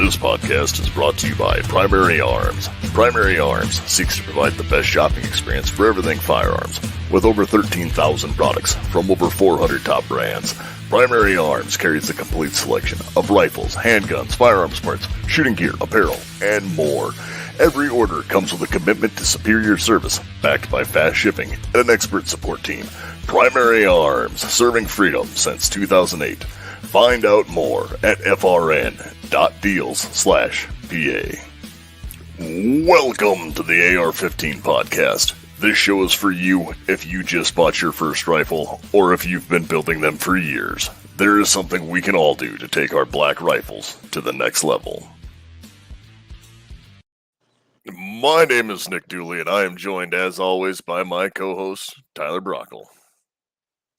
This podcast is brought to you by Primary Arms. Primary Arms seeks to provide the best shopping experience for everything firearms. With over 13,000 products from over 400 top brands, Primary Arms carries a complete selection of rifles, handguns, firearms parts, shooting gear, apparel, and more. Every order comes with a commitment to superior service, backed by fast shipping and an expert support team. Primary Arms, serving freedom since 2008. Find out more at frn.deals/PA. Welcome to the AR-15 podcast. This show is for you if you just bought your first rifle or if you've been building them for years. There is something we can all do to take our black rifles to the next level. My name is Nick Dooley, and I am joined, as always, by my co-host, Tyler Brockle.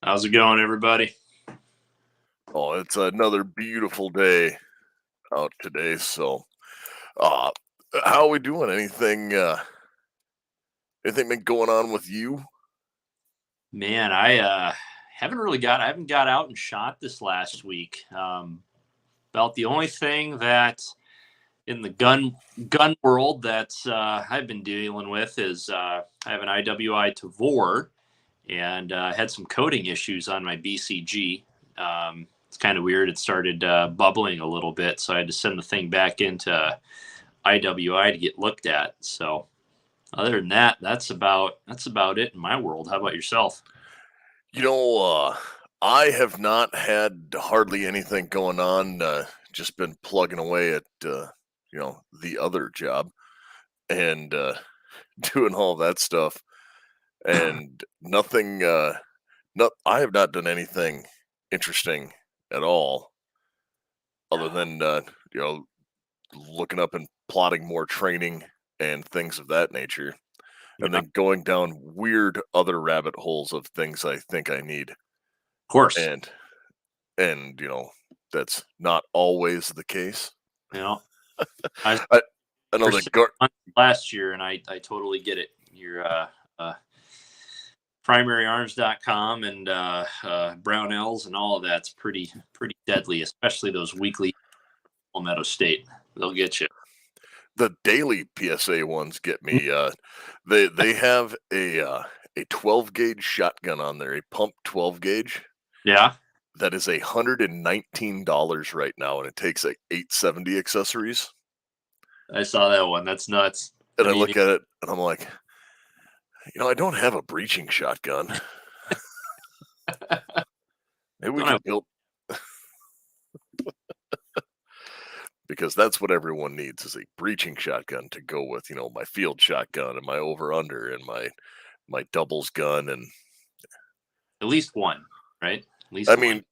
How's it going, everybody? Oh, it's another beautiful day out today, so how are we doing? Anything been going on with you? Man, I haven't got out and shot this last week. About the only thing that in the gun world that I've been dealing with is I have an IWI Tavor and had some coating issues on my BCG. It's kind of weird. It started bubbling a little bit, so I had to send the thing back into IWI to get looked at. So other than that, that's about it in my world. How about yourself? You know, I have not had hardly anything going on. Just been plugging away at the other job and doing all that stuff, and nothing. I have not done anything interesting at all, other than looking up and plotting more training and things of that nature, and then going down weird other rabbit holes of things I think I need. Of course, and that's not always the case. I know that last year, and I totally get it. You're primaryarms.com and Brownells and all of that's pretty deadly, especially those weekly Palmetto State. They'll get you. The daily PSA ones get me. They have a 12 gauge shotgun on there, a pump 12 gauge. Yeah. That is $119 right now, and it takes like 870 accessories. I saw that one. That's nuts. And I look at it, and I'm like, I don't have a breaching shotgun. Maybe we can build... because that's what everyone needs, is a breaching shotgun to go with, my field shotgun and my over-under and my doubles gun, and at least one, right? At least I mean,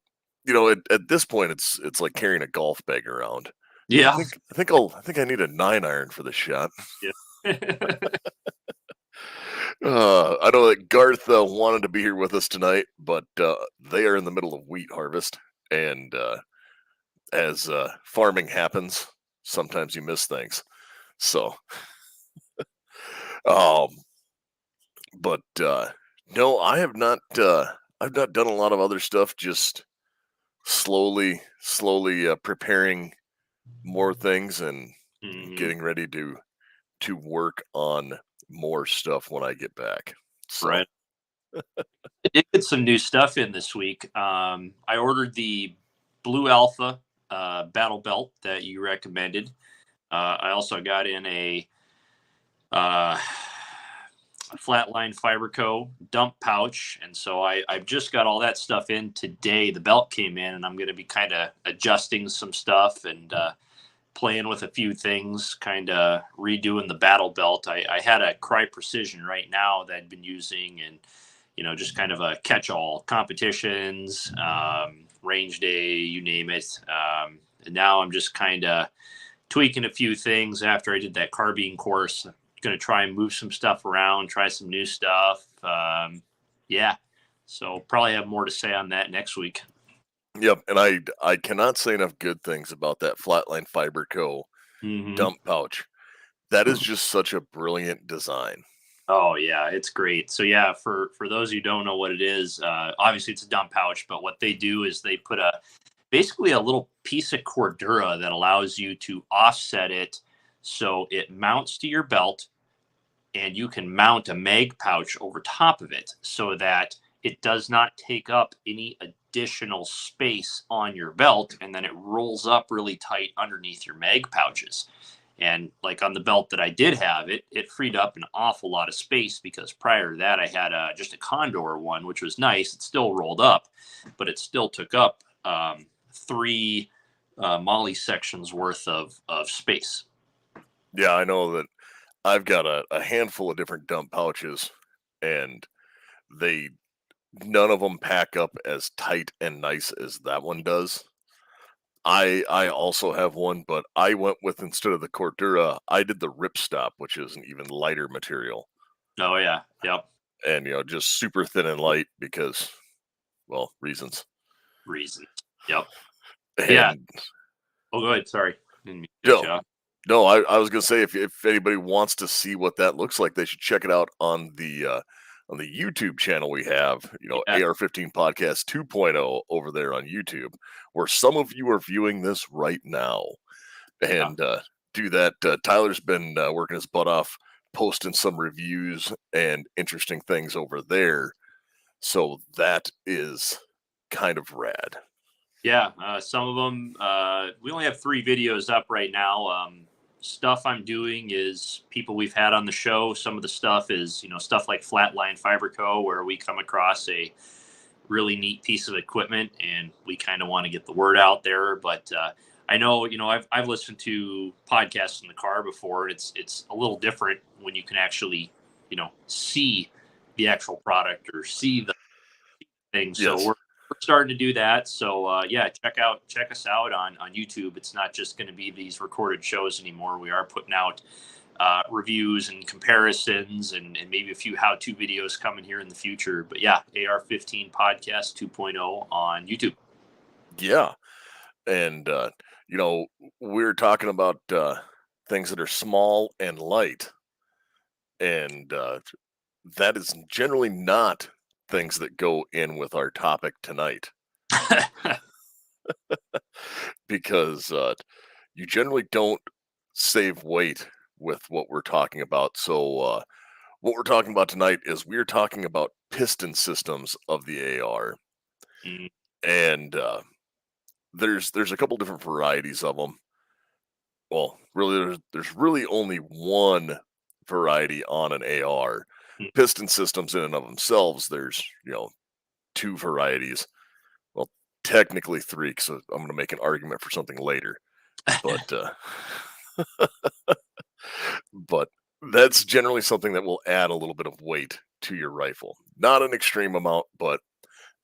at this point, it's like carrying a golf bag around. Yeah, I think I need a 9-iron for this shot. Yeah. I know that Garth wanted to be here with us tonight, but they are in the middle of wheat harvest, and as farming happens, sometimes you miss things. So, but no, I have not. I've not done a lot of other stuff. Just slowly preparing more things and getting ready to work on more stuff when I get back. So. Right. I did get some new stuff in this week. I ordered the Blue Alpha battle belt that you recommended. I also got in a Flatline Fiberco dump pouch, and so I've just got all that stuff in today. The belt came in, and I'm going to be kind of adjusting some stuff and playing with a few things, kind of redoing the battle belt. I had a Cry Precision right now that I'd been using, and just kind of a catch-all competitions, range day, you name it. And now I'm just kind of tweaking a few things after I did that carbine course. I'm going to try and move some stuff around, try some new stuff. So probably have more to say on that next week. Yep, and I cannot say enough good things about that Flatline Fiberco dump pouch. That is just such a brilliant design. Oh yeah, it's great. So yeah, for those who don't know what it is, obviously it's a dump pouch, but what they do is they put basically a little piece of Cordura that allows you to offset it so it mounts to your belt, and you can mount a mag pouch over top of it so that it does not take up any additional space on your belt, and then it rolls up really tight underneath your mag pouches. And like on the belt that I did have, it freed up an awful lot of space, because prior to that I had just a Condor one, which was nice. It still rolled up, but it still took up three Molly sections worth of space. Yeah, I know that I've got a handful of different dump pouches, and they none of them pack up as tight and nice as that one does. I also have one, but I went with, instead of the Cordura, I did the Ripstop, which is an even lighter material, Oh yeah, yep. and just super thin and light because, well, reasons. Reasons. Yep. Yeah. And Oh, go ahead. Sorry. Didn't mean to cut no, you off. no, I was gonna say, if anybody wants to see what that looks like, they should check it out on the YouTube channel we have, Yeah. AR-15 Podcast 2.0 over there on YouTube, where some of you are viewing this right now. Yeah. And do that. Tyler's been working his butt off, posting some reviews and interesting things over there. So that is kind of rad. Yeah. Some of them, we only have 3 videos up right now. Stuff I'm doing is people we've had on the show. Some of the stuff is, stuff like Flatline Fiber Co., where we come across a really neat piece of equipment and we kind of want to get the word out there. But I know, I've listened to podcasts in the car before. It's a little different when you can actually, see the actual product or see the thing. So Yes. we're starting to do that. So yeah, check us out on YouTube. It's not just going to be these recorded shows anymore. We are putting out reviews and comparisons, and maybe a few how-to videos coming here in the future. But yeah, AR-15 Podcast 2.0 on YouTube. Yeah. And, we're talking about things that are small and light. And that is generally not things that go in with our topic tonight, because you generally don't save weight with what we're talking about. So, what we're talking about tonight is we're talking about piston systems of the AR, Mm, and there's a couple different varieties of them. Well, really, there's really only one variety on an AR. mm. Piston systems in and of themselves, there's two varieties. Well, technically three, because I'm going to make an argument for something later. But but that's generally something that will add a little bit of weight to your rifle. Not an extreme amount, but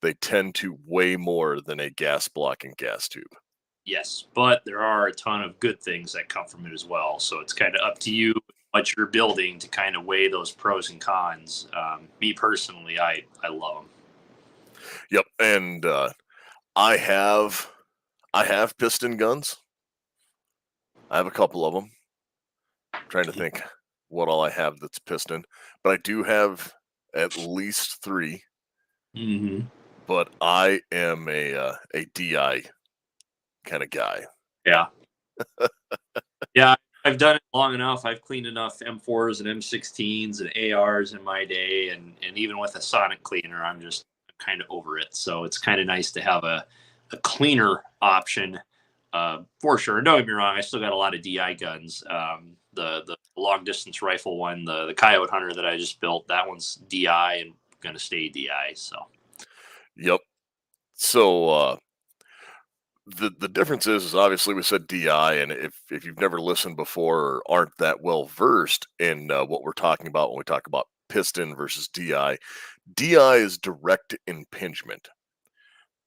they tend to weigh more than a gas block and gas tube. Yes, but there are a ton of good things that come from it as well. So it's kind of up to you what you're building to kind of weigh those pros and cons. Me personally, I love them. Yep, and I have I have piston guns. I have a couple of them. Trying to think what all I have that's piston, but I do have at least three. Mm-hmm. But I am a DI kind of guy. Yeah. Yeah, I've done it long enough. I've cleaned enough M4s and M16s and ARs in my day, and even with a sonic cleaner, I'm just kind of over it. So it's kind of nice to have a cleaner option, for sure. And don't get me wrong, I still got a lot of DI guns. The long distance rifle one, the Coyote Hunter that I just built, that one's DI and going to stay DI. So Yep. So the difference is obviously we said DI, and if you've never listened before or aren't that well versed in what we're talking about when we talk about piston versus DI, DI is direct impingement,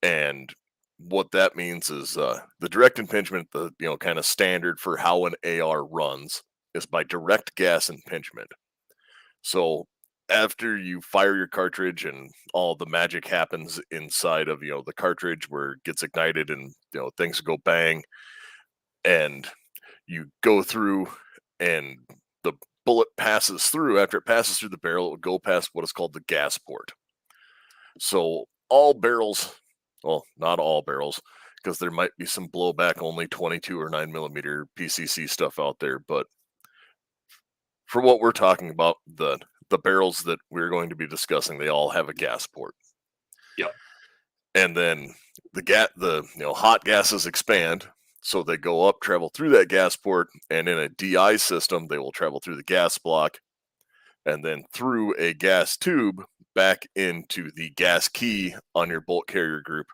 and what that means is the direct impingement, the kind of standard for how an AR runs, is by direct gas impingement. So after you fire your cartridge and all the magic happens inside of the cartridge where it gets ignited and things go bang, and you go through and the bullet passes through. After it passes through the barrel, it would go past what is called the gas port. So all barrels, well, not all barrels, because there might be some blowback only 22 or 9mm PCC stuff out there. But for what we're talking about, the barrels that we're going to be discussing, they all have a gas port. Yep. And then the hot gases expand, so they go up, travel through that gas port, and in a DI system, they will travel through the gas block and then through a gas tube back into the gas key on your bolt carrier group,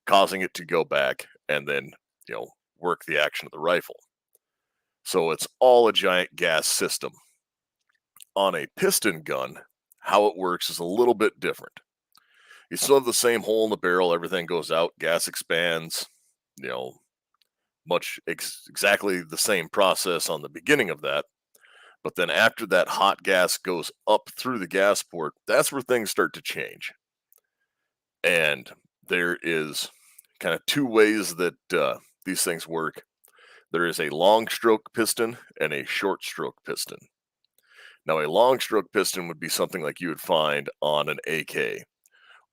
causing it to go back and then, work the action of the rifle. So it's all a giant gas system. On a piston gun, how it works is a little bit different. You still have the same hole in the barrel, everything goes out, gas expands, you know, exactly the same process on the beginning of that. But then after that hot gas goes up through the gas port, that's where things start to change. And there is kind of two ways that these things work. There is a long stroke piston and a short stroke piston. Now, a long stroke piston would be something like you would find on an AK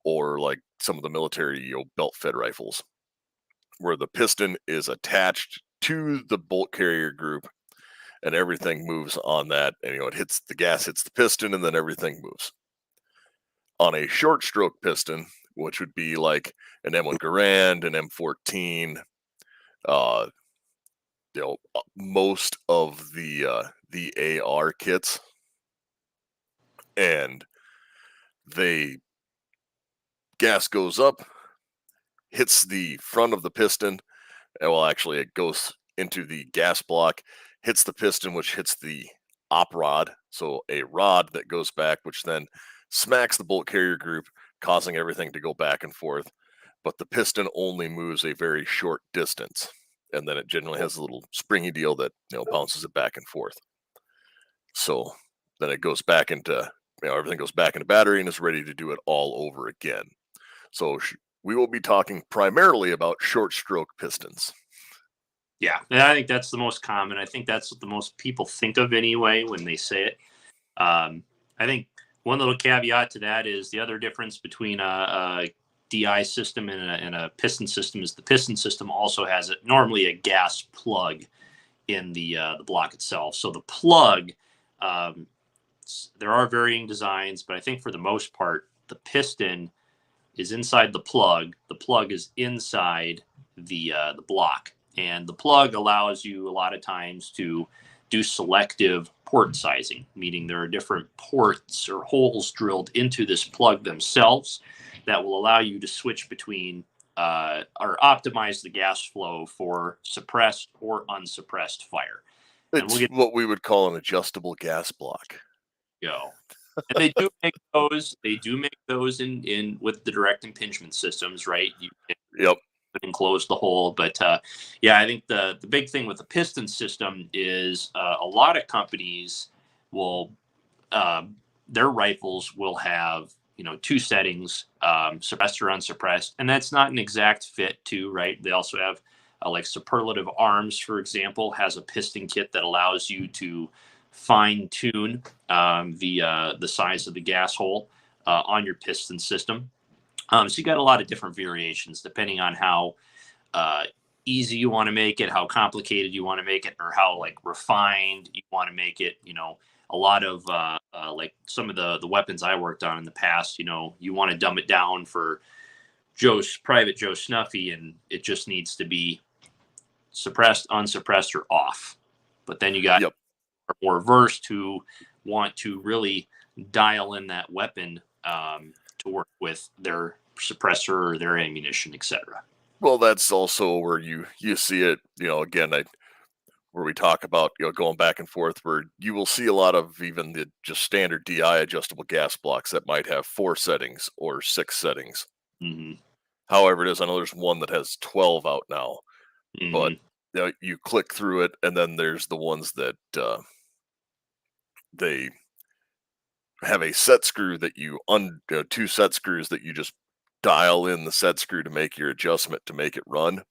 or like some of the military belt fed rifles, where the piston is attached to the bolt carrier group and everything moves on that. And it hits the gas, hits the piston, and then everything moves. On a short stroke piston, which would be like an M1 Garand, an M14, uh, most of the AR kits, and gas goes up, hits the front of the piston. Well, actually, it goes into the gas block, hits the piston, which hits the op rod. So a rod that goes back, which then smacks the bolt carrier group, causing everything to go back and forth. But the piston only moves a very short distance. And then it generally has a little springy deal that bounces it back and forth. So then it goes back into, everything goes back into battery and is ready to do it all over again. So we will be talking primarily about short stroke pistons. Yeah, and I think that's the most common. I think that's what the most people think of anyway when they say it. I think one little caveat to that is the other difference between a DI system and a piston system is the piston system also has normally a gas plug in the block itself. So the plug, there are varying designs, but I think for the most part, the piston is inside the plug. The plug is inside the block. And the plug allows you a lot of times to do selective port sizing, meaning there are different ports or holes drilled into this plug themselves that will allow you to switch between or optimize the gas flow for suppressed or unsuppressed fire. And It's what we would call an adjustable gas block. And they do make those. They do make those in with the direct impingement systems, right? You Yep. And close the hole. But yeah, I think the big thing with the piston system is a lot of companies will their rifles will have two settings, suppressed or unsuppressed, and that's not an exact fit too, right? They also have like Superlative Arms, for example, has a piston kit that allows you to fine tune the size of the gas hole on your piston system. So you got a lot of different variations depending on how easy you want to make it, how complicated you want to make it, or how like refined you want to make it. A lot of like some of the weapons I worked on in the past, you want to dumb it down for Private Joe Snuffy, and it just needs to be suppressed, unsuppressed, or off. But then you got more versed who want to really dial in that weapon to work with their suppressor or their ammunition, etc. Well, that's also where you see it, again, where we talk about, going back and forth, where you will see a lot of even the just standard DI adjustable gas blocks that might have 4 settings or 6 settings. Mm-hmm. However it is, I know there's one that has 12 out now, but you click through it, and then there's the ones that they have a set screw that you 2 set screws that you just dial in the set screw to make your adjustment to make it run.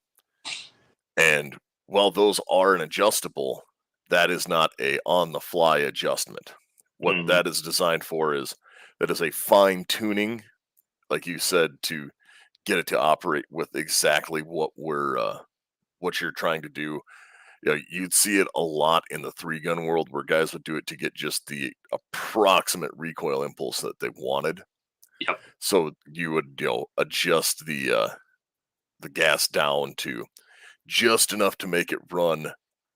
And while those are an adjustable, that is not a on the fly adjustment. What that is designed for is that is a fine tuning, like you said, to get it to operate with exactly what you're trying to do. You know, you'd see it a lot in the 3-gun world where guys would do it to get just the approximate recoil impulse that they wanted. Yep. So you would, adjust the gas down to just enough to make it run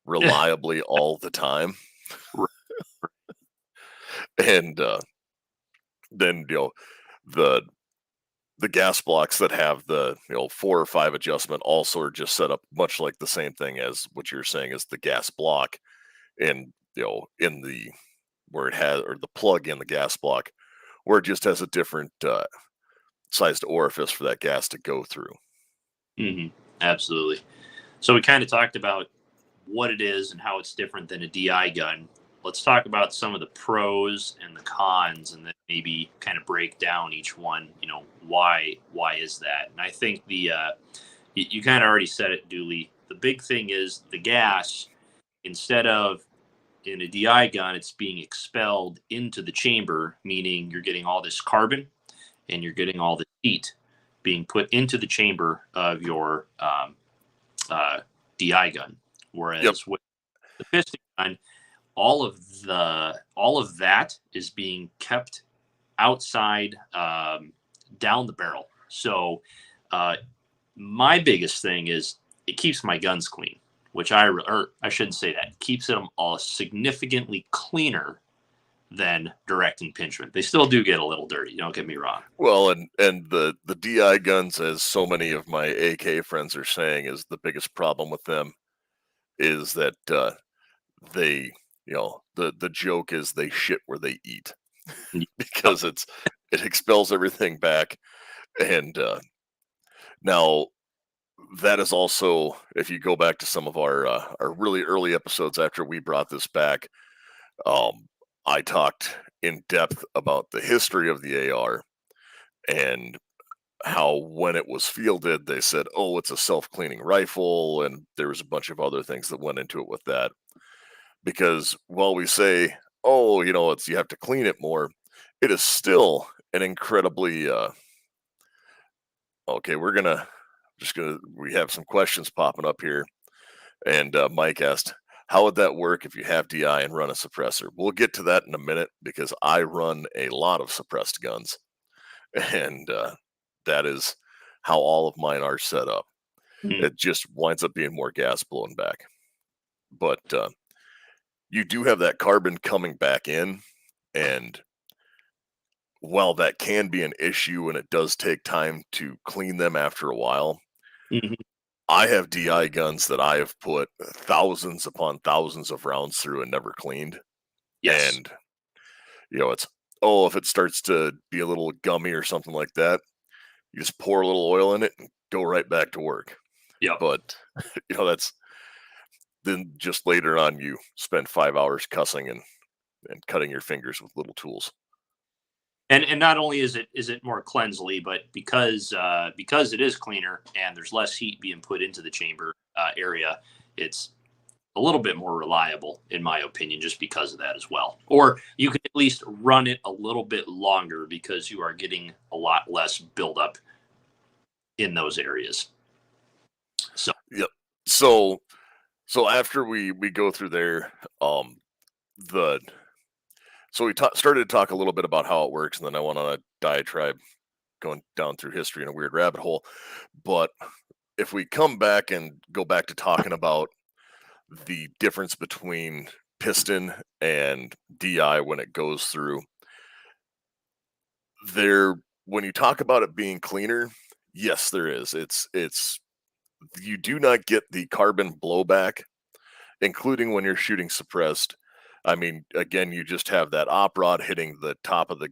reliably all the time. Right. And then, the the gas blocks that have the 4 or 5 adjustment also are just set up much like the same thing as what you're saying is the gas block, and in the where it has, or the plug in the gas block, where it just has a different sized orifice for that gas to go through. Hmm. Absolutely. So we kind of talked about what it is and how it's different than a DI gun. Let's talk about some of the pros and the cons, and then maybe kind of break down each one. Why is that? And I think you kind of already said it, Dooley. The big thing is the gas. Instead of in a DI gun, it's being expelled into the chamber, meaning you're getting all this carbon and you're getting all the heat being put into the chamber of your uh, DI gun. Yep. Whereas with the piston gun, all of that is being kept outside, down the barrel. So uh, my biggest thing is it keeps my guns clean, which or I shouldn't say that. It keeps them all significantly cleaner than direct impingement. They still do get a little dirty. Don't get me wrong. Well, and the DI guns, as so many of my AK friends are saying, is the biggest problem with them is that they, the joke is they shit where they eat Yep. because it expels everything back. And now that is also, if you go back to some of our really early episodes after we brought this back, um, I talked in depth about the history of the AR and how when it was fielded, they said, "Oh, it's a self-cleaning rifle," and there was a bunch of other things that went into it with that. Because while we say, "Oh, it's you have to clean it more," it is still an incredibly okay. We have some questions popping up here, and Mike asked, "How would that work if you have DI and run a suppressor?" We'll get to that in a minute because I run a lot of suppressed guns, and that is how all of mine are set up. Mm. It just winds up being more gas blowing back. But you do have that carbon coming back in, and while that can be an issue and it does take time to clean them after a while, Mhm. I have DI guns that I have put thousands upon thousands of rounds through and never cleaned. Yes. And, it's, oh, if it starts to be a little gummy or something like that, you just pour a little oil in it and go right back to work. Yep. But, that's then just later on you spend 5 hours cussing and cutting your fingers with little tools. And not only is it more cleansely, but because it is cleaner and there's less heat being put into the chamber area, it's a little bit more reliable, in my opinion, just because of that as well. Or you can at least run it a little bit longer because you are getting a lot less buildup in those areas. So, Yep. So after we go through there, the so we started to talk a little bit about how it works, and then I went on a diatribe going down through history in a weird rabbit hole. But if we come back and go back to talking about the difference between piston and DI when it goes through, there when you talk about it being cleaner, yes, there is. It's you do not get the carbon blowback, including when you're shooting suppressed. I mean, again, you just have that op rod hitting the top of the,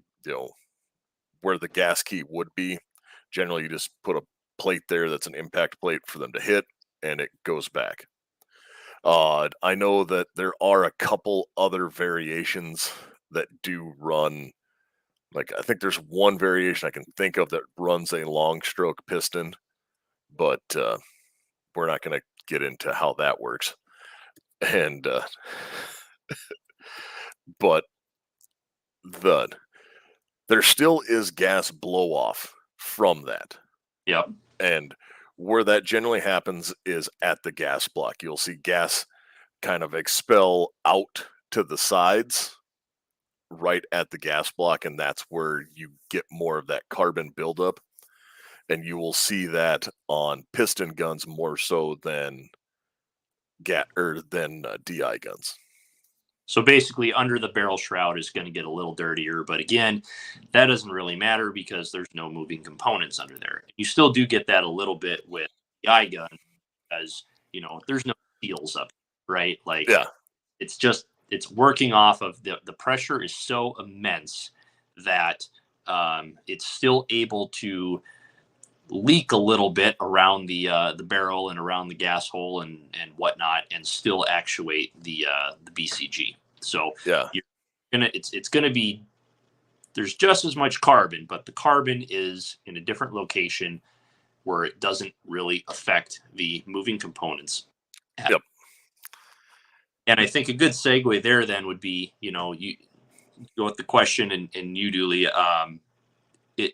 where the gas key would be. Generally, you just put a plate there that's an impact plate for them to hit, and it goes back. I know that there are a couple other variations that do run. Like, I think there's one variation I can think of that runs a long stroke piston, but we're not going to get into how that works. And but the there still is gas blow off from that. Yep. And where that generally happens is at the gas block. You'll see gas kind of expel out to the sides right at the gas block, and that's where you get more of that carbon buildup. And you will see that on piston guns more so than DI guns. So basically, under the barrel shroud is going to get a little dirtier, but again, that doesn't really matter because there's no moving components under there. You still do get that a little bit with the eye gun, because there's no seals up, right? Like Yeah. it's working off of the pressure is so immense that it's still able to leak a little bit around the barrel and around the gas hole and whatnot, and still actuate the BCG. So Yeah. you're it's gonna be, there's just as much carbon, but the carbon is in a different location where it doesn't really affect the moving components. Yep. And I think a good segue there then would be, you go with the question, and you, Dooley, it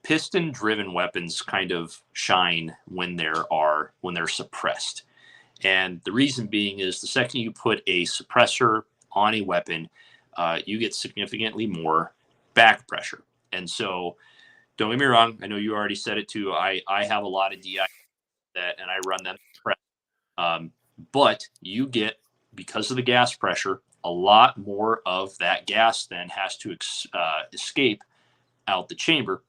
piston driven weapons kind of shine when they're suppressed. And the reason being is the second you put a suppressor on a weapon, you get significantly more back pressure. And so don't get me wrong, I know you already said it too. I have a lot of DI and I run them. Um, but you get, because of the gas pressure, a lot more of that gas then has to escape out the chamber.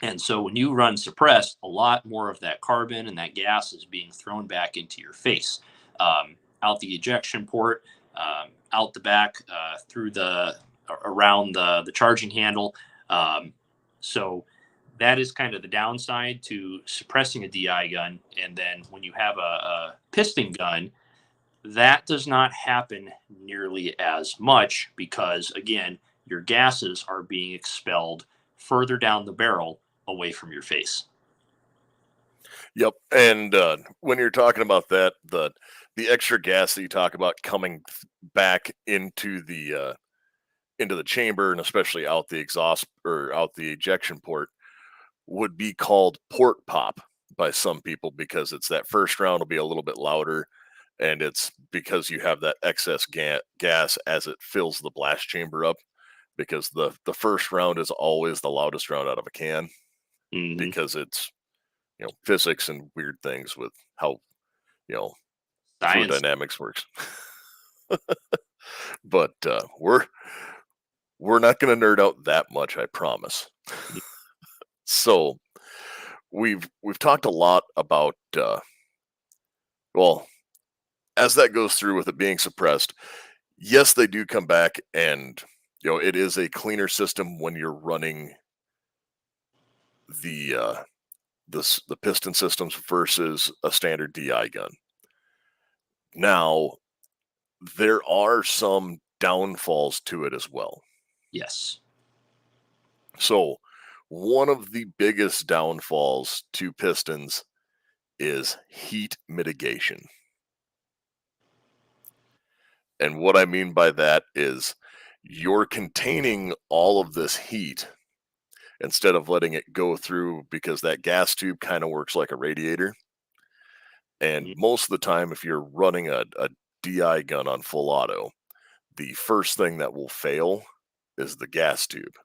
And so when you run suppressed, a lot more of that carbon and that gas is being thrown back into your face, out the ejection port, out the back, through around the charging handle. So that is kind of the downside to suppressing a DI gun. And then when you have a piston gun, that does not happen nearly as much because, again, your gases are being expelled further down the barrel away from your face. Yep. And when you're talking about that, the extra gas that you talk about coming back into the chamber and especially out the exhaust or out the ejection port would be called port pop by some people because it's that first round will be a little bit louder, and it's because you have that excess gas as it fills the blast chamber up, because the first round is always the loudest round out of a can, Mm-hmm. because it's physics and weird things with how you know fluid Science. dynamics works. But we're not going to nerd out that much, I promise. So we've talked a lot about well, as that goes through with it being suppressed, yes, they do come back, and it is a cleaner system when you're running the the piston systems versus a standard DI gun. Now, there are some downfalls to it as well. Yes. So, one of the biggest downfalls to pistons is heat mitigation. And what I mean by that is you're containing all of this heat instead of letting it go through, because that gas tube kind of works like a radiator. And Mm. most of the time, if you're running a DI gun on full auto, the first thing that will fail is the gas tube.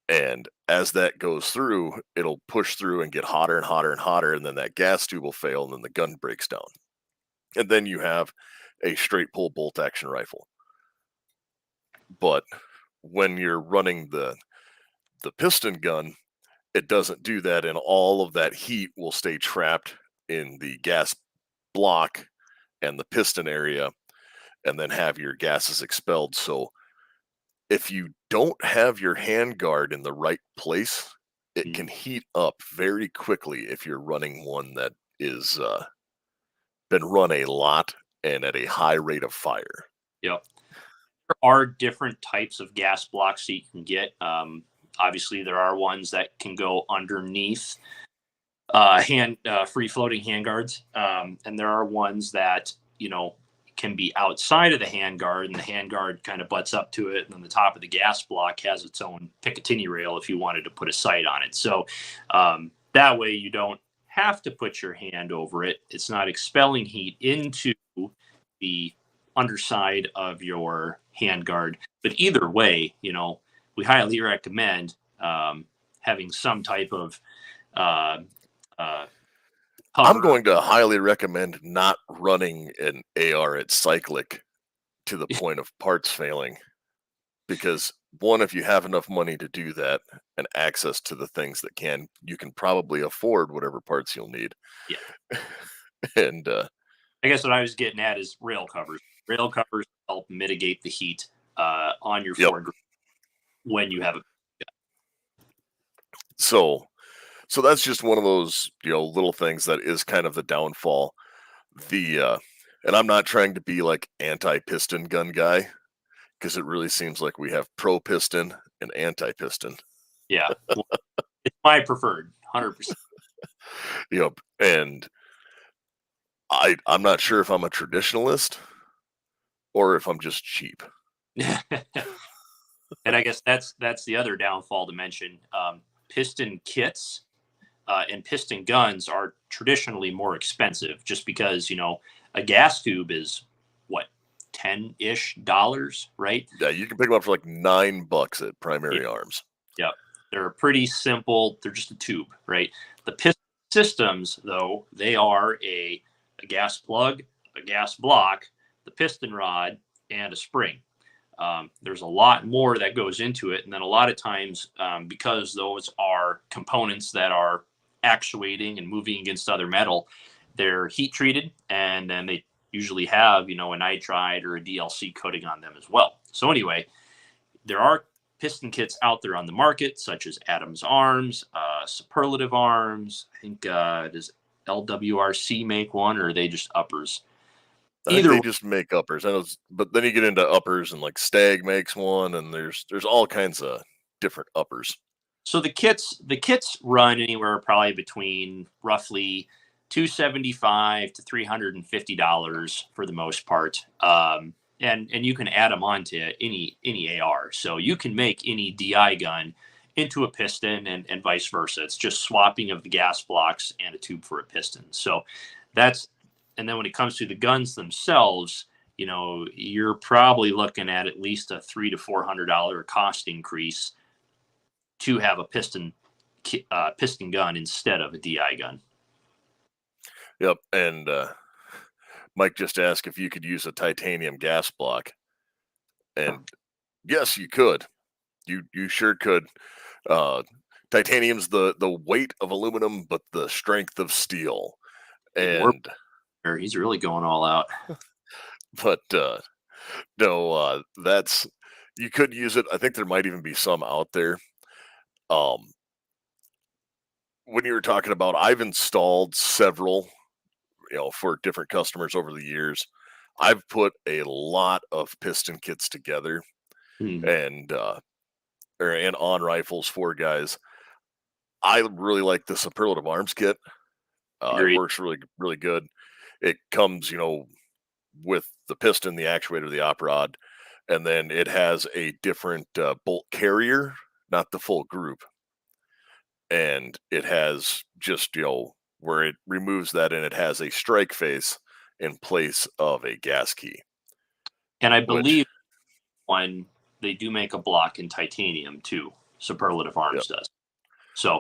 And as that goes through, it'll push through and get hotter and hotter and hotter. And then that gas tube will fail and then the gun breaks down. And then you have a straight pull bolt action rifle. But when you're running the piston gun, it doesn't do that, and all of that heat will stay trapped in the gas block and the piston area, and then have your gases expelled. So if you don't have your handguard in the right place, it Mm. can heat up very quickly if you're running one that is been run a lot and at a high rate of fire. Yep. There are different types of gas blocks that you can get. Obviously, there are ones that can go underneath hand free floating handguards, and there are ones that can be outside of the handguard, and the handguard kind of butts up to it, and then the top of the gas block has its own Picatinny rail if you wanted to put a sight on it. So That way you don't have to put your hand over it. It's not expelling heat into the underside of your handguard. But either way, we highly recommend having some type of uh, uh, I'm cover. going to highly recommend not running an AR at cyclic to the point of parts failing because one, if you have enough money to do that and access to the things that you can probably afford whatever parts you'll need. Yeah. And I guess what I was getting at is rail covers. Rail covers help mitigate the heat on your yep. foregrip when you have a. So that's just one of those, little things that is kind of the downfall. And I'm not trying to be like anti-piston gun guy because it really seems like we have pro piston and anti-piston. Yeah, it's my preferred 100%. Yep. And I'm not sure if I'm a traditionalist or if I'm just cheap. And I guess that's the other downfall to mention. Piston kits and piston guns are traditionally more expensive, just because a gas tube is what, $10-ish, right? Yeah, you can pick them up for like $9 at Yeah. Primary Arms. Yep. They're pretty simple. They're just a tube, right? The piston systems, though, they are a gas plug, a gas block, the piston rod, and a spring. There's a lot more that goes into it. And then a lot of times, because those are components that are actuating and moving against other metal, they're heat treated, and then they usually have, a nitride or a DLC coating on them as well. So anyway, there are piston kits out there on the market, such as Adams Arms, Superlative Arms. I think does LWRC make one, or are they just uppers? I think they just make uppers. But then you get into uppers and like Stag makes one, and there's all kinds of different uppers. So the kits run anywhere probably between roughly $275 to $350 for the most part. And you can add them onto any AR. So you can make any DI gun into a piston and vice versa. It's just swapping of the gas blocks and a tube for a piston. So and then when it comes to the guns themselves, you're probably looking at least a $300 to $400 cost increase to have a piston gun instead of a DI gun. Yep, and Mike just asked if you could use a titanium gas block, and yes, you could. You sure could. Titanium's the weight of aluminum, but the strength of steel. And he's really going all out. But no, that's you could use it. I think there might even be some out there. When you were talking about, I've installed several, for different customers over the years. I've put a lot of piston kits together and on rifles for guys. I really like the Superlative Arms kit. It works really, really good. It comes, with the piston, the actuator, the op rod, and then it has a different bolt carrier, not the full group. And it has just, where it removes that and it has a strike face in place of a gas key. And I believe when they do make a block in titanium too, Superlative Arms does. So,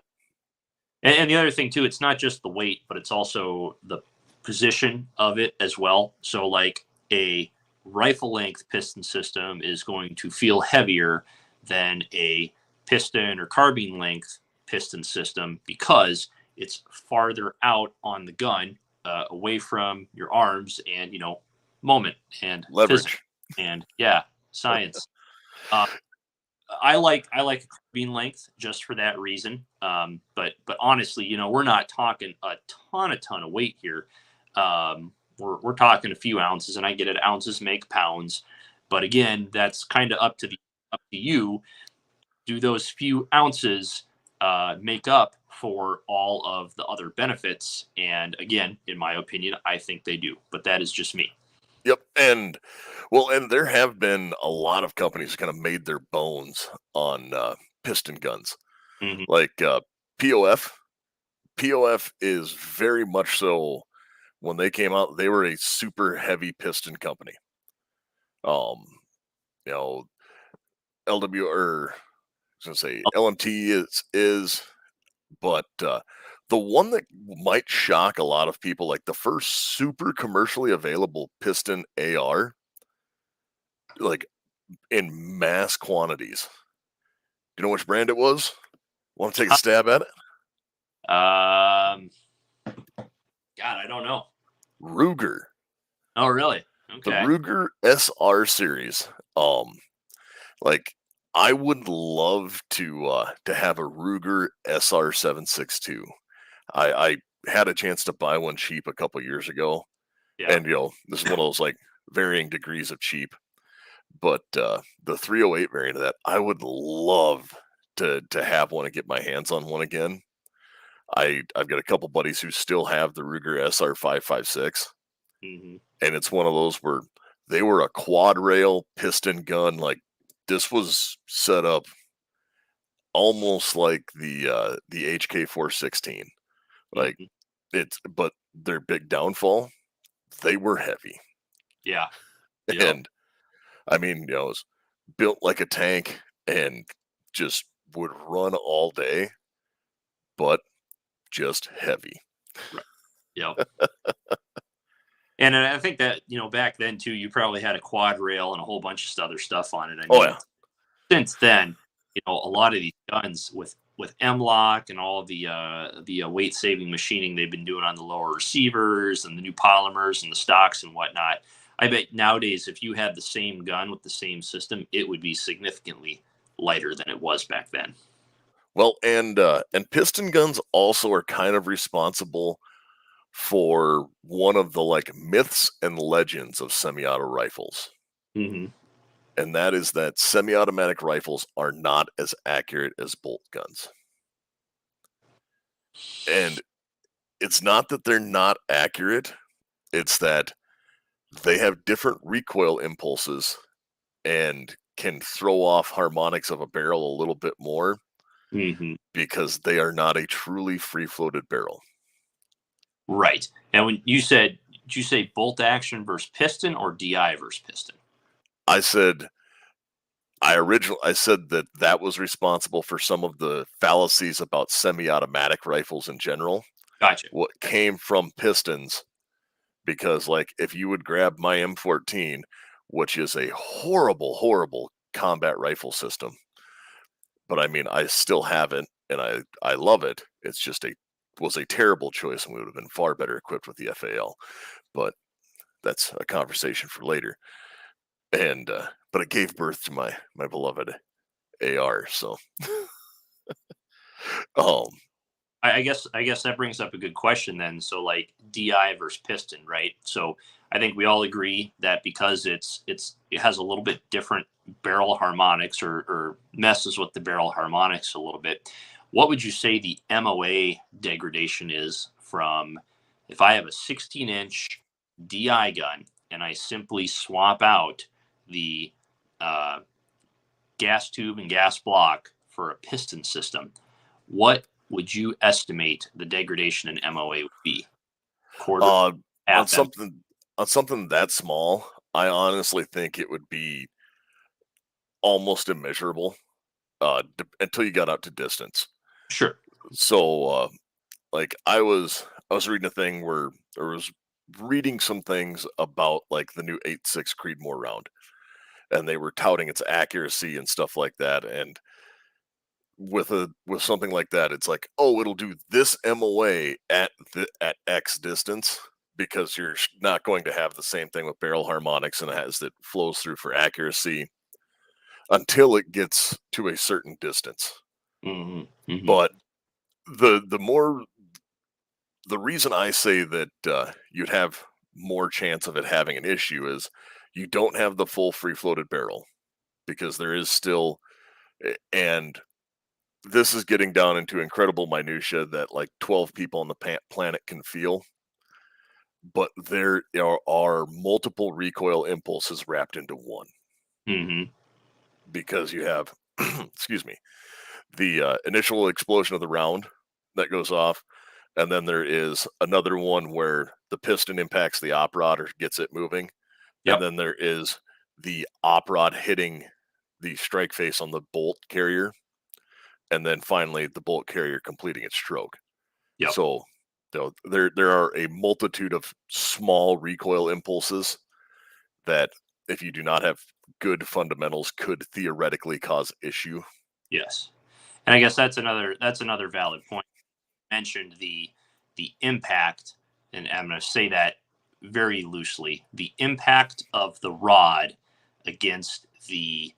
and the other thing too, it's not just the weight, but it's also the position of it as well. So like a rifle length piston system is going to feel heavier than a piston or carbine length piston system because it's farther out on the gun, away from your arms and moment and leverage and science. I like a carbine length just for that reason. But honestly, we're not talking a ton of weight here. We're talking a few ounces, and I get it. Ounces make pounds, but again, that's kind of up to you. Do those few ounces make up for all of the other benefits? And again, in my opinion, I think they do, but that is just me. Yep. And there have been a lot of companies kind of made their bones on piston guns. Mm-hmm. Like POF POF is very much so. When they came out, they were a super heavy piston company. Um, you know, LW or I was gonna say Oh, LMT is, but the one that might shock a lot of people, like the first super commercially available piston AR, like in mass quantities. Do you know which brand it was? Want to take a stab at it? um, God, I don't know. Ruger, Oh, really? the Okay. Ruger SR series. Like I would love to have a Ruger SR 762. I had a chance to buy one cheap a couple years ago, Yeah. and this is one of those like varying degrees of cheap. But the 308 variant of that, I would love to have one and get my hands on one again. I've got a couple buddies who still have the Ruger SR 556, Hmm. and it's one of those where they were a quad rail piston gun. Like this was set up almost like the HK 416. Like Hmm. but their big downfall, they were heavy. Yeah. Yep. And I mean, it was built like a tank and just would run all day, but just heavy. Right. Yep. And I think that, back then too, you probably had a quad rail and a whole bunch of other stuff on it. I Oh mean, yeah. since then, a lot of these guns with M-Lock and all the weight saving machining they've been doing on the lower receivers and the new polymers and the stocks and whatnot. I bet nowadays, if you had the same gun with the same system, it would be significantly lighter than it was back then. Well, and piston guns also are kind of responsible for one of the like myths and legends of semi-auto rifles. Hmm. And that is that semi-automatic rifles are not as accurate as bolt guns. And it's not that they're not accurate, it's that they have different recoil impulses and can throw off harmonics of a barrel a little bit more Hmm. because they are not a truly free floated barrel. Right. And when you said, did you say bolt action versus piston or DI versus piston? I said I said that that was responsible for some of the fallacies about semi-automatic rifles in general. Gotcha. What came from pistons, because like if you would grab my M14, which is a horrible, horrible combat rifle system, but I mean I still have it and I love it. It's just a was a terrible choice and we would have been far better equipped with the FAL. But that's a conversation for later. And but it gave birth to my beloved AR. So um I guess that brings up a good question then. So like DI versus piston, right? So I think we all agree that because it has a little bit different barrel harmonics or messes with the barrel harmonics a little bit. What would you say the MOA degradation is from if I have a 16-inch DI gun and I simply swap out the uh, gas tube and gas block for a piston system? What would you estimate the degradation in MOA would be? Quarter, uh on half M? something that small, I honestly think it would be almost immeasurable until you got out to distance. Sure. So like I was reading a thing where there was reading some things about like the new 8.6 Creedmoor round and they were touting its accuracy and stuff like that. And with something like that, it's like, oh, it'll do this MOA at X distance because you're not going to have the same thing with barrel harmonics and it has that flows through for accuracy until it gets to a certain distance. Hmm. Hmm. But the more the reason I say that you'd have more chance of it having an issue is you don't have the full free floated barrel because there is still and this is getting down into incredible minutia that like 12 people on the planet can feel, but there are multiple recoil impulses wrapped into one Hmm. because you have excuse me, the initial explosion of the round that goes off, and then there is another one where the piston impacts the op rod or gets it moving, and Yep. then there is the op rod hitting the strike face on the bolt carrier, and then finally the bolt carrier completing its stroke. Yep. So, there are a multitude of small recoil impulses that, if you do not have good fundamentals, could theoretically cause issue. Yes. And I guess that's another valid point. You mentioned the impact, and I'm going to say that very loosely. The impact of the rod against the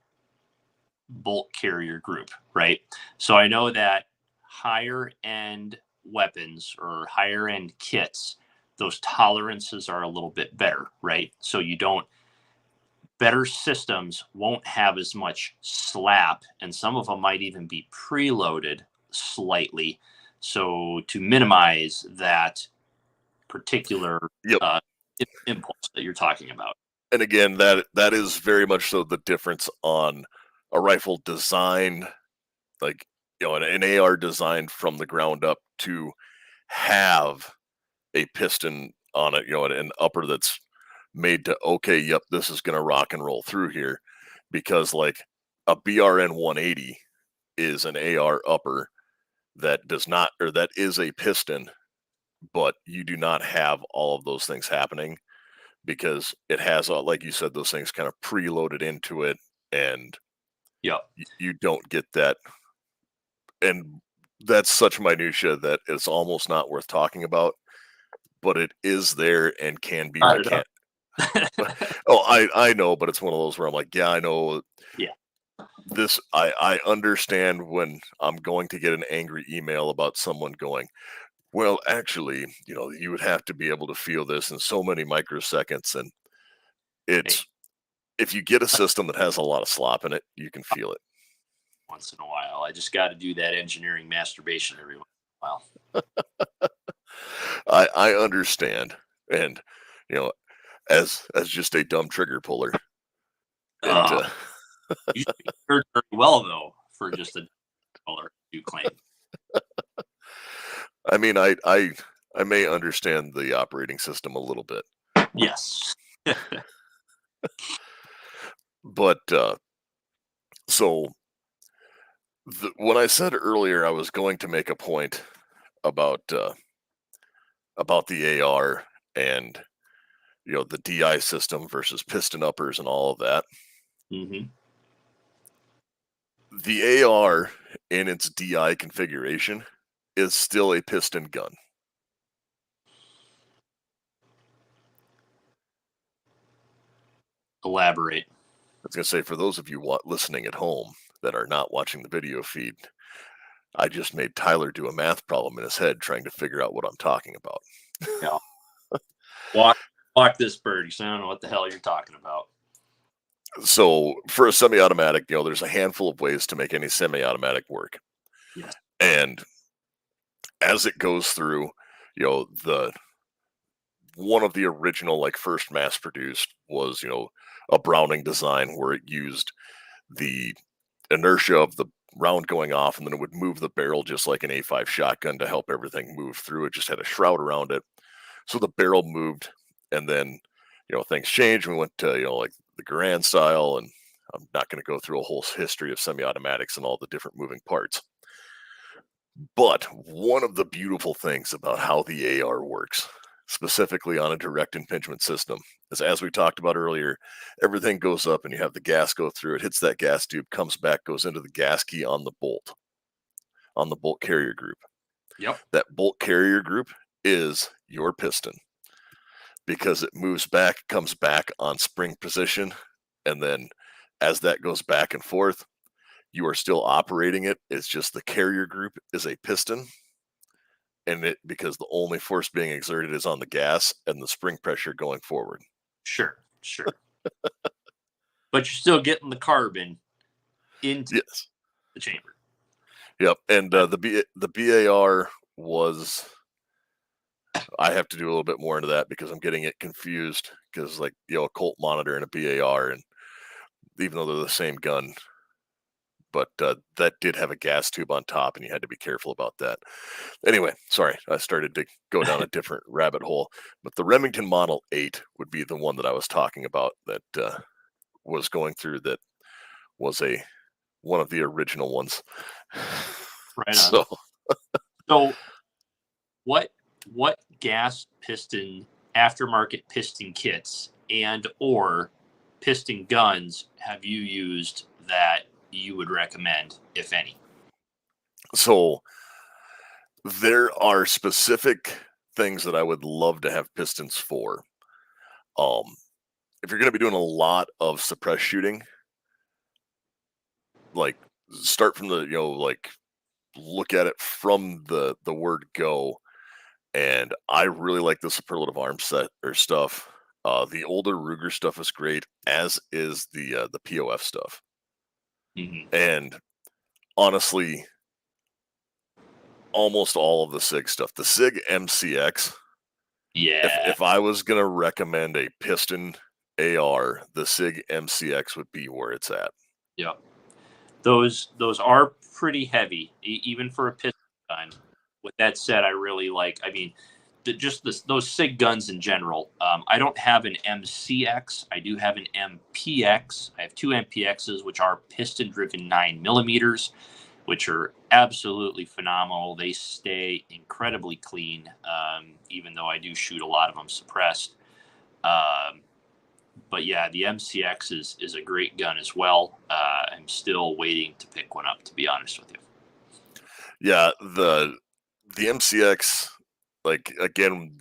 bolt carrier group, right? So I know that higher end weapons or higher end kits, those tolerances are a little bit better, right? So you don't, better systems won't have as much slap, and some of them might even be preloaded slightly. So to minimize that particular Yep. uh, impulse that you're talking about. And again, that is very much so the difference on a rifle design, like, an AR designed from the ground up to have a piston on it, an upper that's made to, okay, yep, this is going to rock and roll through here, because like a BRN 180 is an AR upper that does not, or that is a piston, but you do not have all of those things happening because it has, like you said, those things kind of preloaded into it, and Yep. you don't get that. And that's such minutia that it's almost not worth talking about, but it is there and can be Brought it up. Oh, I know, but it's one of those where I'm like, yeah, I know Yeah. this. I understand when I'm going to get an angry email about someone going, well, actually, you would have to be able to feel this in so many microseconds, and Hey, it's, if you get a system that has a lot of slop in it, you can feel it. once in a while, I just got to do that engineering masturbation every once in a while. I understand, and you know, as just a dumb trigger puller, it Uh, you speak very well though for just a dollar you claim. I mean, I may understand the operating system a little bit, Yes. but so when I said earlier I was going to make a point about the AR and the DI system versus piston uppers and all of that, Hmm. the AR in its DI configuration is still a piston gun. Elaborate. I was going to say, for those of you listening at home that are not watching the video feed, I just made Tyler do a math problem in his head trying to figure out what I'm talking about. Yeah. Walk this bird. I don't know what the hell you're talking about. So for a semi-automatic, there's a handful of ways to make any semi-automatic work. Yes. And as it goes through, the one of the original, like, first mass produced was, a Browning design where it used the inertia of the round going off, and then it would move the barrel just like an A5 shotgun to help everything move through. It just had a shroud around it. So the barrel moved, and then, things changed. We went to, like, the Garand style, and I'm not going to go through a whole history of semi-automatics and all the different moving parts. But one of the beautiful things about how the AR works, specifically on a direct impingement system, is, as we talked about earlier, everything goes up and you have the gas go through. It hits that gas tube, comes back, goes into the gas key on the bolt carrier group. Yep. That bolt carrier group is your piston because it moves back, comes back on spring position, and then as that goes back and forth, you are still operating it. It's just the carrier group is a piston, and it, because the only force being exerted is on the gas and the spring pressure going forward. Sure. Sure. But you're still getting the carbon into Yes. the chamber. Yep. And the BAR was, I have to do a little bit more into that because I'm getting it confused, because, like, a Colt monitor and a BAR, and even though they're the same gun, but that did have a gas tube on top, and you had to be careful about that. Anyway, sorry, I started to go down a different rabbit hole, but the Remington Model 8 would be the one that I was talking about that was going through that was a one of the original ones. Right on. So So what gas piston aftermarket piston kits and or piston guns have you used that you would recommend, if any? so there are specific things that I would love to have pistons for. Um, if you're going to be doing a lot of suppress shooting, like start from the like look at it from the word go. And I really like the superlative arms set or stuff. The older Ruger stuff is great, as is the POF stuff. Hmm. And honestly, almost all of the SIG stuff. The SIG MCX. Yeah. If I was gonna recommend a piston AR, the SIG MCX would be where it's at. Yep. Those are pretty heavy, even for a piston gun. With that said, I really like. I mean, those SIG guns in general. I don't have an MCX. I do have an MPX. I have two MPXs, which are piston-driven 9 millimeters, which are absolutely phenomenal. They stay incredibly clean, even though I do shoot a lot of them suppressed. Um, but yeah, the MCX is a great gun as well. I'm still waiting to pick one up, to be honest with you. Yeah, the MCX, like again,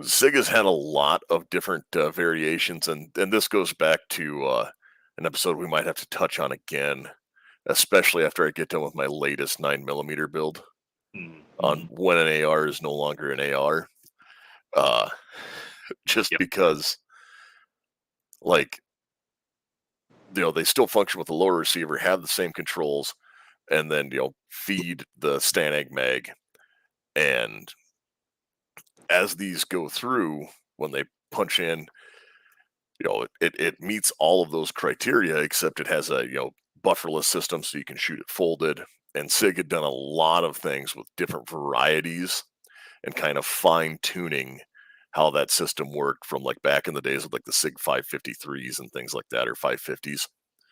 SIG has had a lot of different variations, and this goes back to an episode we might have to touch on again, especially after I get done with my latest 9 millimeter build on Mm-hmm. when an AR is no longer an AR. Uh, just Yep. because, like, they still function with the lower receiver, have the same controls, and then feed the Stanag mag. And as these go through, when they punch in, it meets all of those criteria, except it has a bufferless system, so you can shoot it folded. And SIG had done a lot of things with different varieties and kind of fine tuning how that system worked from like back in the days of like the SIG 553s and things like that, or 550s.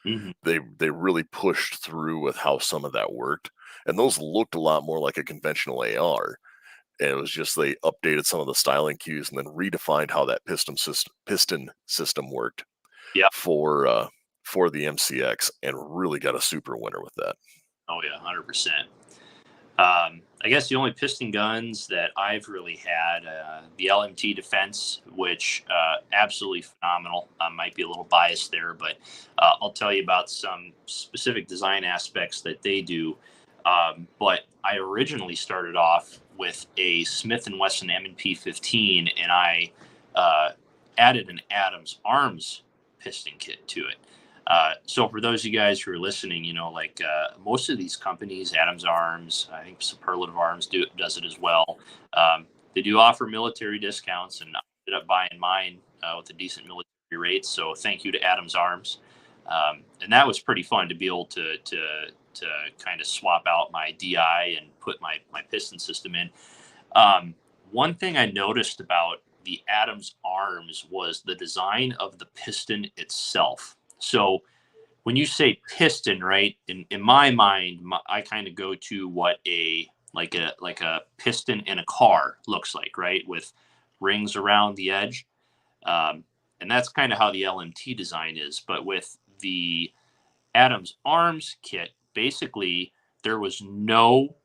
Mm-hmm. They really pushed through with how some of that worked, and those looked a lot more like a conventional AR. And it was just they updated some of the styling cues and then redefined how that piston system worked Yep. for the MCX, and really got a super winner with that. Oh yeah, 100%. I guess the only piston guns that I've really had, the LMT Defense, which absolutely phenomenal. I might be a little biased there, but I'll tell you about some specific design aspects that they do. But I originally started off with a Smith and Wesson M&P 15, and I added an Adams Arms piston kit to it. So for those of you guys who are listening, most of these companies, Adams Arms, I think Superlative Arms does it as well. They do offer military discounts, and I ended up buying mine with a decent military rate. So thank you to Adams Arms. And that was pretty fun to be able to kind of swap out my DI and put my piston system in. One thing I noticed about the Adams Arms was the design of the piston itself. So when you say piston, right, in my mind, I kind of go to what a piston in a car looks like, right, with rings around the edge. And that's kind of how the LMT design is. But with the Adams Arms kit, basically there was no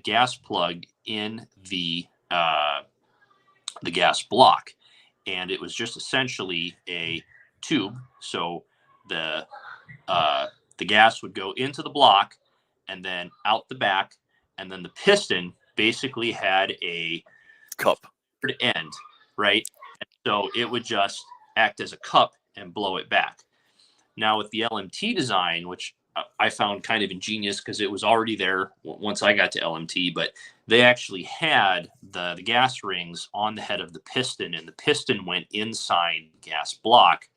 gas plug in the gas block, and it was just essentially a tube. So the the gas would go into the block and then out the back, and then the piston basically had a Cup. end, right? And so it would just act as a cup and blow it back. Now with the LMT design, which I found kind of ingenious because it was already there once I got to LMT, but they actually had the gas rings on the head of the piston, and the piston went inside the gas block,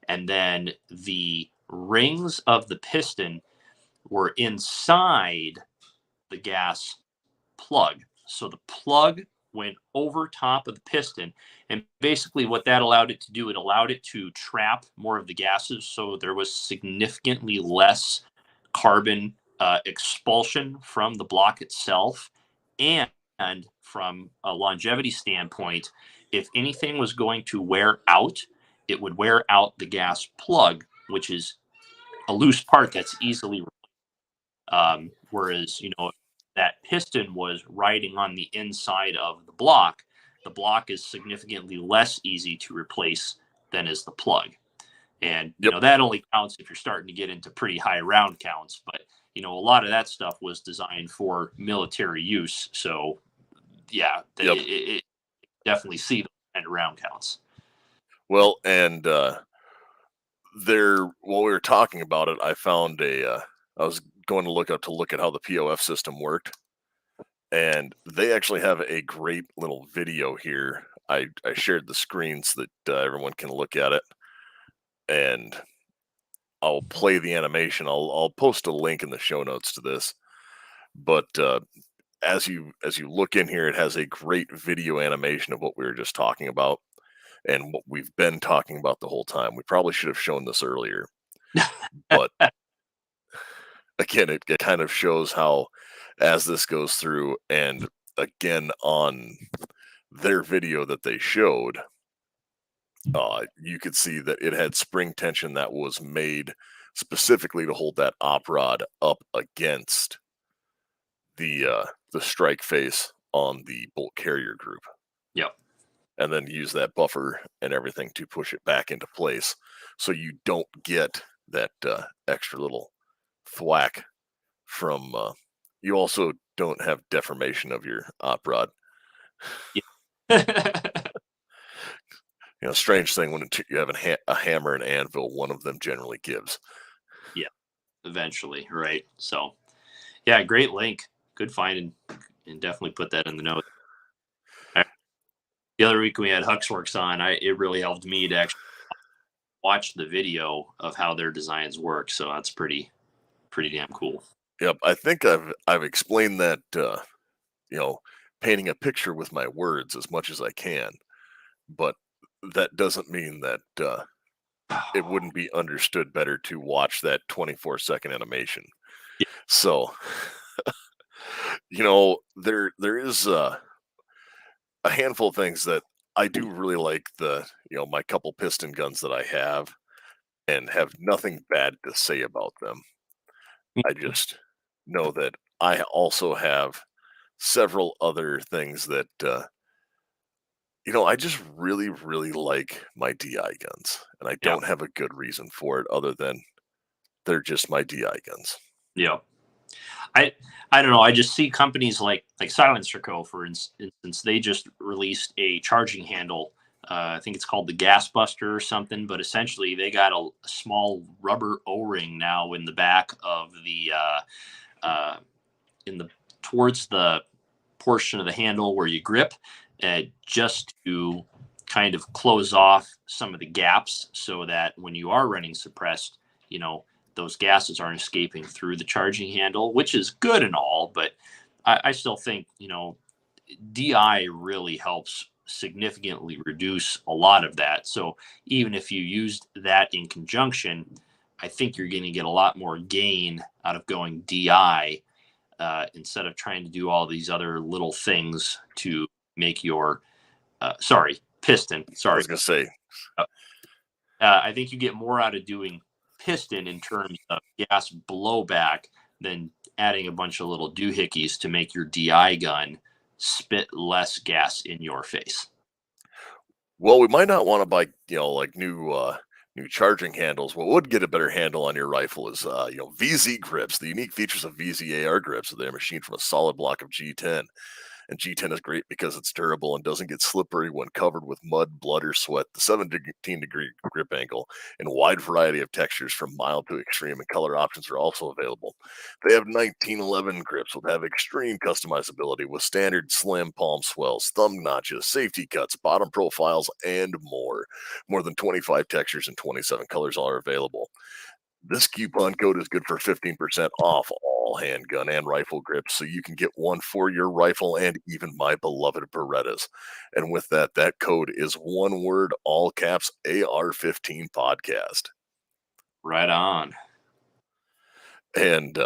and then the rings of the piston were inside the gas plug. So the plug went over top of the piston. And basically, what that allowed it to do, it allowed it to trap more of the gases. So there was significantly less carbon expulsion from the block itself. And from a longevity standpoint, if anything was going to wear out, it would wear out the gas plug, which is a loose part that's easily whereas, that piston was riding on the inside of the block. The block is significantly less easy to replace than is the plug. And, Yep. that only counts if you're starting to get into pretty high round counts. But, a lot of that stuff was designed for military use. So, yeah, Yep. it definitely see the kind of round counts. Well, and while we were talking about it, I found I was going to look at how the POF system worked, and they actually have a great little video here. I shared the screen so that everyone can look at it, and I'll play the animation. I'll post a link in the show notes to this. But as you look in here, it has a great video animation of what we were just talking about and what we've been talking about the whole time. We probably should have shown this earlier, but again, it kind of shows how as this goes through, and again on their video that they showed, you could see that it had spring tension that was made specifically to hold that op rod up against the strike face on the bolt carrier group. Yep. And then use that buffer and everything to push it back into place, so you don't get that extra little thwack from. You also don't have deformation of your op rod. Yeah. Strange thing when you have a hammer and anvil, one of them generally gives. Yeah, eventually, right? So, yeah, great link, good find, and definitely put that in the notes. The other week we had Huxworks on. It really helped me to actually watch the video of how their designs work. So that's pretty damn cool. Yep, I think I've explained that painting a picture with my words as much as I can, but that doesn't mean that it wouldn't be understood better to watch that 24-second animation. Yeah. So, there is a handful of things that I do really like. My couple piston guns that I have, and have nothing bad to say about them. I just know that I also have several other things that I just really, really like my DI guns, and I don't have a good reason for it other than they're just my DI guns. Yeah. I don't know. I just see companies like Silencer Co. for instance, they just released a charging handle. I think it's called the Gas Buster or something, but essentially they got a small rubber O-ring now in the back of the towards the portion of the handle where you grip, just to kind of close off some of the gaps so that when you are running suppressed, those gases aren't escaping through the charging handle, which is good and all, but I still think, DI really helps significantly reduce a lot of that. So even if you used that in conjunction, I think you're going to get a lot more gain out of going DI instead of trying to do all these other little things to make your, piston. Sorry. I was going to say. I think you get more out of doing piston in terms of gas blowback than adding a bunch of little doohickeys to make your DI gun spit less gas in your face. Well, we might not want to buy, like new charging handles. What would get a better handle on your rifle is, VZ grips. The unique features of VZ AR grips. They're machined from a solid block of G10. And G10 is great because it's durable and doesn't get slippery when covered with mud, blood, or sweat. The 17-degree grip angle and wide variety of textures from mild to extreme and color options are also available. They have 1911 grips that have extreme customizability with standard slim palm swells, thumb notches, safety cuts, bottom profiles, and more. More than 25 textures and 27 colors are available. This coupon code is good for 15% off all handgun and rifle grips, so you can get one for your rifle and even my beloved Berettas. And with that, that code is one word, all caps, AR-15 podcast. Right on. And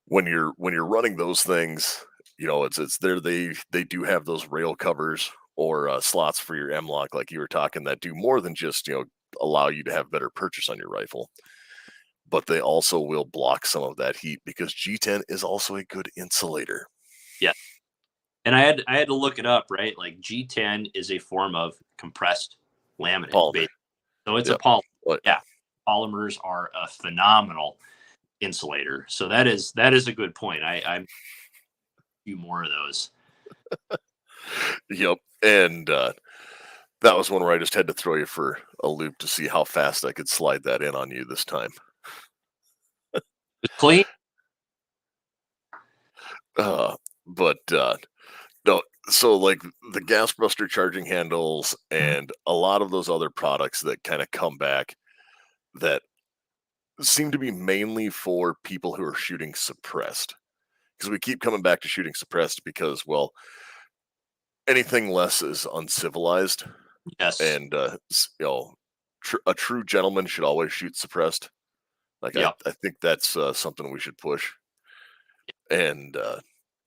when you're running those things, it's there. They do have those rail covers or slots for your M lock, like you were talking, that do more than just allow you to have better purchase on your rifle, but they also will block some of that heat because G10 is also a good insulator. Yeah. And I had to look it up, right? Like G10 is a form of compressed laminate, Polymer. basically. So it's a Yep. polymer. But Yeah. Polymers are a phenomenal insulator. So that is a good point. I'm few more of those. yep. And that was one where I just had to throw you for a loop to see how fast I could slide that in on you this time. It's clean. But no, so like the gas buster charging handles and a lot of those other products that kind of come back that seem to be mainly for people who are shooting suppressed. Because we keep coming back to shooting suppressed because, well, anything less is uncivilized, Yes. and a true gentleman should always shoot suppressed. Like I, Yep. I think that's something we should push. And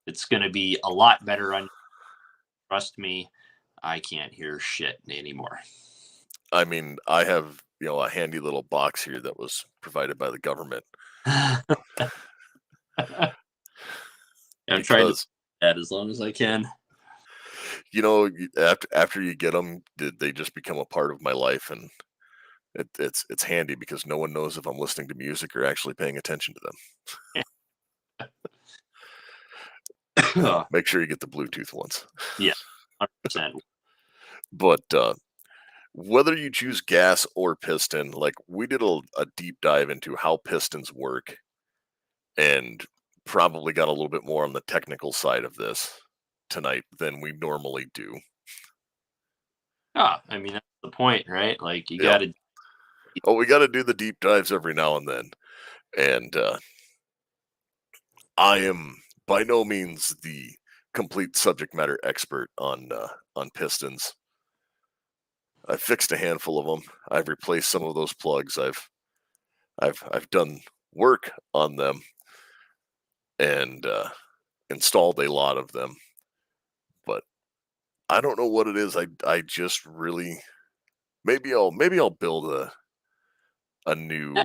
It's going to be a lot better on. Trust me, I can't hear shit anymore. I mean, I have a handy little box here that was provided by the government I'm trying to because do that as long as I can. after you get them, they just become a part of my life, and it's handy because no one knows if I'm listening to music or actually paying attention to them. Make sure you get the Bluetooth ones. Yeah, 100%. But whether you choose gas or piston, like we did a deep dive into how pistons work and probably got a little bit more on the technical side of this tonight than we normally do. I mean, that's the point, right? Like, you Yep. got to. Oh, we got to do the deep dives every now and then. And I am by no means the complete subject matter expert on pistons. I've fixed a handful of them. I've replaced some of those plugs. I've done work on them and installed a lot of them. But I don't know what it is. I just really maybe I'll build a new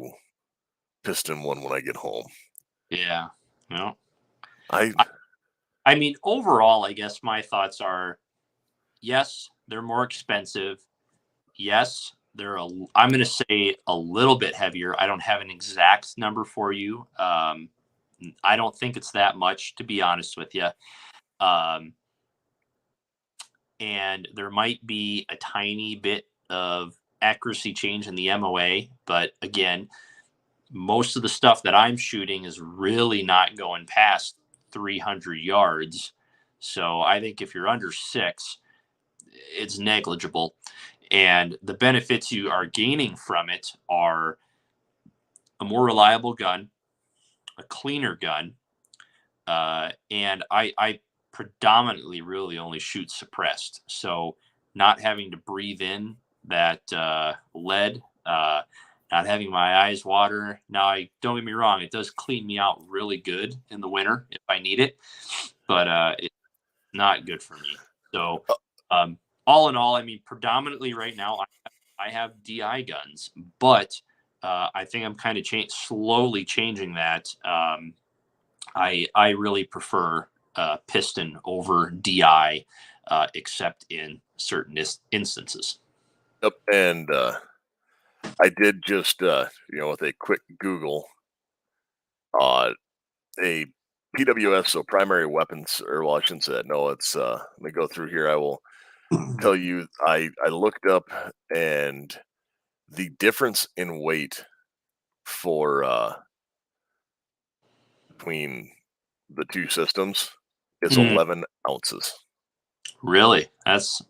piston one when I get home. Yeah. No. I I mean, overall, I guess my thoughts are yes, they're more expensive. Yes, I'm going to say a little bit heavier. I don't have an exact number for you. I don't think it's that much, to be honest with you. Um, and there might be a tiny bit of accuracy change in the MOA, but again, most of the stuff that I'm shooting is really not going past 300 yards. So I think if you're under 6, it's negligible. And the benefits you are gaining from it are a more reliable gun, a cleaner gun, and I predominantly really only shoot suppressed. So not having to breathe in that lead, not having my eyes water. Now, I don't get me wrong, it does clean me out really good in the winter if I need it, but it's not good for me. So um, all in all, I mean, predominantly right now, I have DI guns, but I think I'm kind of slowly changing that. I really prefer piston over DI, except in certain instances. Yep, and I did just with a quick Google, uh, a PWS, so primary weapons, or well, I shouldn't say that. No, it's let me go through here. I will tell you. I looked up, and the difference in weight for between the two systems is Mm, 11 ounces. really, that's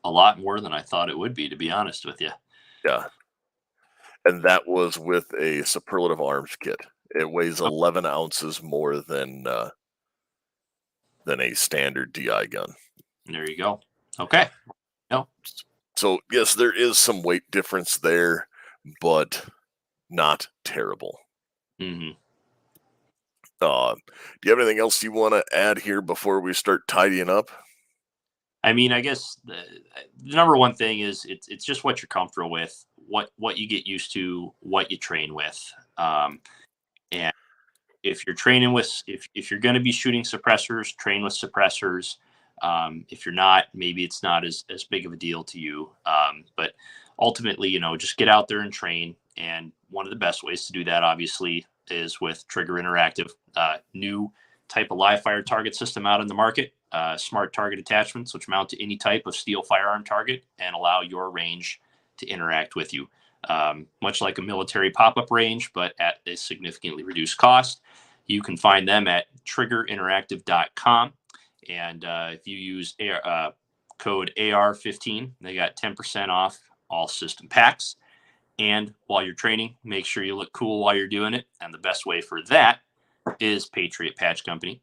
a lot more than I thought it would be, to be honest with you. Yeah, and that was with a superlative arms kit. It weighs 11 ounces more than a standard DI gun. There you go. Okay. No. So yes, there is some weight difference there, but not terrible. Hmm. Do you have anything else you want to add here before we start tidying up? I mean, I guess the number one thing is it's just what you're comfortable with, what you get used to, what you train with. And if you're training with, if you're going to be shooting suppressors, train with suppressors. If you're not, maybe it's not as big of a deal to you. But ultimately, just get out there and train. And one of the best ways to do that, obviously, is with Trigger Interactive, new type of live fire target system out in the market. Smart target attachments, which mount to any type of steel firearm target and allow your range to interact with you. Much like a military pop-up range, but at a significantly reduced cost. You can find them at triggerinteractive.com. And if you use code AR-15, they got 10% off all system packs. And while you're training, make sure you look cool while you're doing it. And the best way for that is Patriot Patch Company.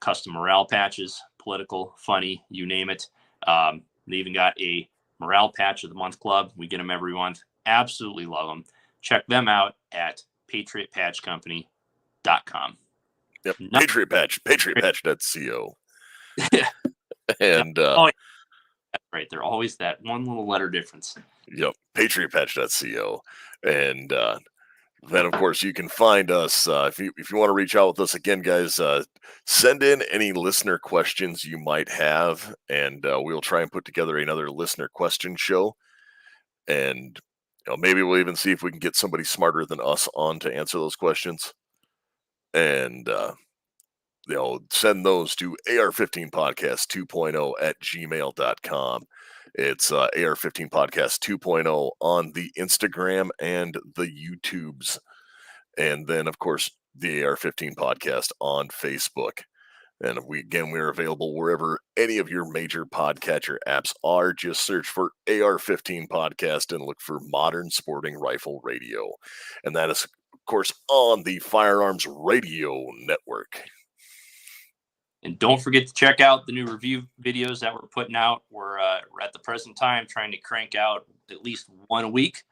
Custom morale patches, political, funny, you name it. They even got a morale patch of the month club. We get them every month. Absolutely love them. Check them out at patriotpatchcompany.com. Yep, Patriot Patch, patriotpatch.co. And oh, that's right. They're always that one little letter difference. Yep, patriotpatch.co. And then, of course, you can find us if you want to reach out with us again, guys. Send in any listener questions you might have, and we'll try and put together another listener question show. And maybe we'll even see if we can get somebody smarter than us on to answer those questions. And send those to AR15podcast 2.0 at gmail.com. It's AR15 Podcast 2.0 on the Instagram and the YouTubes. And then, of course, the AR15 Podcast on Facebook. And we're available wherever any of your major podcatcher apps are. Just search for AR-15 Podcast and look for Modern Sporting Rifle Radio. And that is, of course, on the Firearms Radio Network. And don't forget to check out the new review videos that we're putting out. We're at the present time trying to crank out at least one a week.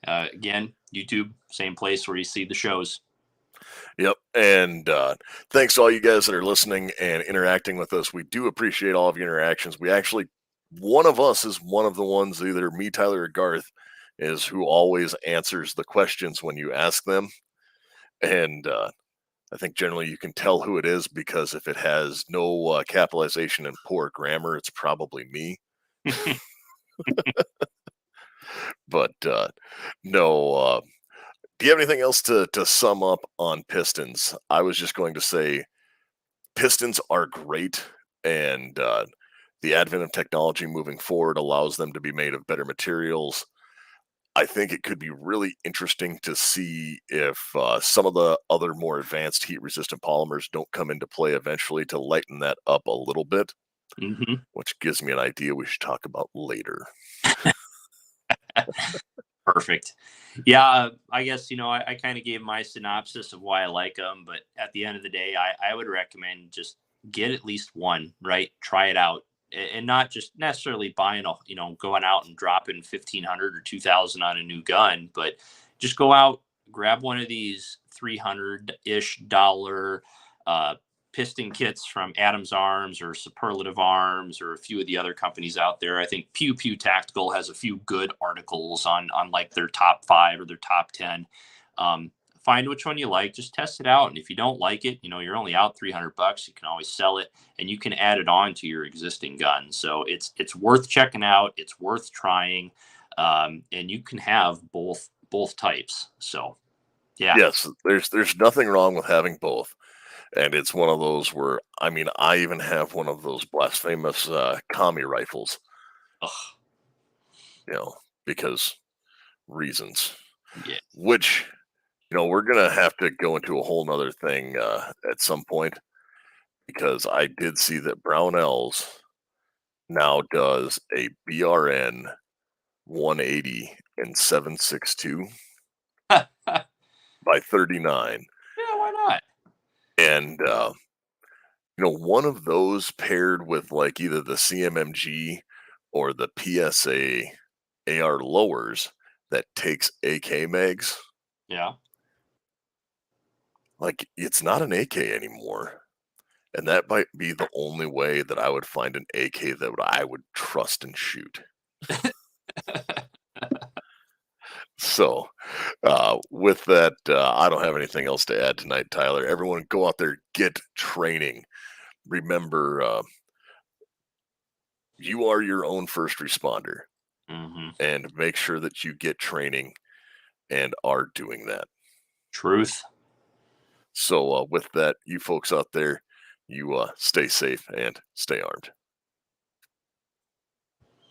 Again, YouTube, same place where you see the shows. Yep. And thanks to all you guys that are listening and interacting with us. We do appreciate all of your interactions. One of us is one of the ones, either me, Tyler, or Garth, is who always answers the questions when you ask them. And I think generally you can tell who it is because if it has no capitalization and poor grammar, it's probably me. But no. Do you have anything else to sum up on pistons? I was just going to say pistons are great, and the advent of technology moving forward allows them to be made of better materials. I think it could be really interesting to see if some of the other more advanced heat-resistant polymers don't come into play eventually to lighten that up a little bit, which gives me an idea we should talk about later. Perfect. Yeah, I guess, I kind of gave my synopsis of why I like them, but at the end of the day, I would recommend just get at least one, right? Try it out and not just necessarily buying going out and dropping 1,500 or 2,000 on a new gun, but just go out, grab one of these $300-ish piston kits from Adams Arms or Superlative Arms or a few of the other companies out there. I think Pew Pew Tactical has a few good articles on like their top 5 or their top 10. Find which one you like, just test it out. And if you don't like it, you're only out $300. You can always sell it and you can add it on to your existing gun. So it's worth checking out. It's worth trying. And you can have both types. So yeah. Yes, there's nothing wrong with having both. And it's one of those where, I even have one of those blasphemous commie rifles. Ugh. Because reasons. Yeah. Which, we're going to have to go into a whole nother thing at some point. Because I did see that Brownells now does a BRN 180 in 7.62. by 39. Yeah, why not? And, one of those paired with like either the CMMG or the PSA AR lowers that takes AK mags, Yeah. like it's not an AK anymore. And that might be the only way that I would find an AK that I would trust and shoot. So, with that, I don't have anything else to add tonight, Tyler. Everyone, go out there, get training. Remember, you are your own first responder, Hmm. and make sure that you get training and are doing that. Truth. So, with that, you folks out there, you stay safe and stay armed.